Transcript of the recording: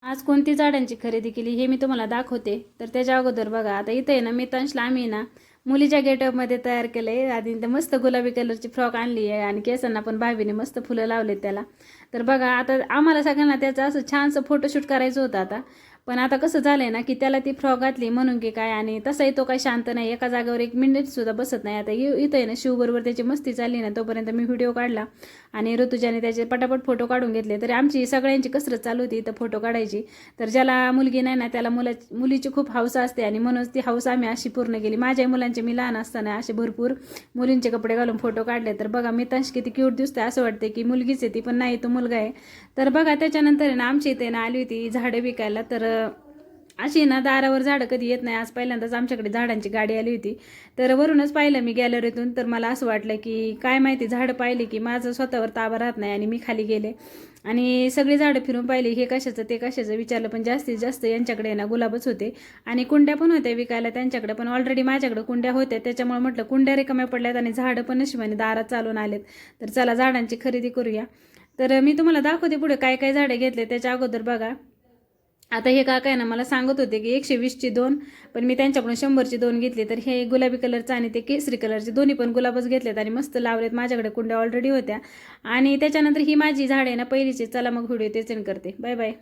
आज कोणती झाडांची खरेदी केली हे मी तुम्हाला दाखवते. तर त्याच्या अगोदर बघा, आता इथे आहे ना मितांशला आम्ही ना मुलीच्या गेटअपमध्ये तयार केलं आहे. आधी तर मस्त गुलाबी कलरची फ्रॉक आणली आहे आणि केसांना पण भाभीने मस्त फुलं लावलेत त्याला. तर बघा, आता आम्हाला सगळ्यांना त्याचं असं छानसं फोटोशूट करायचं होतं आता. पण आता कसं झालं आहे ना की त्याला ती फ्रॉक घातली म्हणून की काय, आणि तसाही तो काही शांत नाही, एका जागेवर एक मिनिटसुद्धा बसत नाही. आता इथं आहे ना शिवबरोबर त्याची मस्ती चालली ना, तोपर्यंत मी व्हिडिओ काढला आणि ऋतुजाने त्याचे पटापट फोटो काढून घेतले. तरी आमची सगळ्यांची कसरत चालू होती इथं फोटो काढायची. तर ज्याला मुलगी नाही ना त्याला मुलीची खूप हौस असते आणि म्हणूनच ती हौस आम्ही अशी पूर्ण केली. माझ्या मुलांचे मी लहान असताना असे भरपूर मुलींचे कपडे घालून फोटो काढले. तर बघा मितांश किती क्यूट दिसते, असं वाटते की मुलगीच आहे ती, पण नाही तो मुलगा आहे. तर बघा, त्याच्यानंतर ना आमची इथे ना आली होती झाडं विकायला. तर अशी ना दारावर झाडं कधी येत नाही, आज पहिल्यांदाच आमच्याकडे झाडांची गाडी आली होती. तर वरूनच पाहिलं मी गॅलरीतून. तर मला असं वाटलं की काय माहिती, झाडं पाहिली की माझं स्वतःवर ताबा राहत नाही आणि मी खाली गेले आणि सगळी झाडं फिरून पाहिली, हे कशाचं ते कशाचं विचारलं. पण जास्तीत जास्त यांच्याकडे ना गुलाबच होते आणि कुंड्या पण होत्या विकायला त्यांच्याकडे. पण ऑलरेडी माझ्याकडे कुंड्या होत्या, त्याच्यामुळे म्हटलं कुंड्या रिकाम्या पडल्यात आणि झाडं पण नशिबाने दारात चालून आलेत. तर चला झाडांची खरेदी करूया. तर मी तुम्हाला दाखवते पुढे काय काय झाडे घेतले. त्याच्या अगोदर बघा, आता हे काका आहे ना मला सांगत होते की 120ची 2, पण मी त्यांच्याकडून 100ची 2 घेतली. तर हे गुलाबी कलरचं आणि ते केसरी कलरचे दोन्ही पण गुलाबच घेतलेत आणि मस्त लावलेत. माझ्याकडे कुंड्या ऑलरेडी होत्या. आणि त्याच्यानंतर ही माझी झाड आहे ना पहिलीची. चला मग व्हिडिओ ते सेंड करते. Bye bye.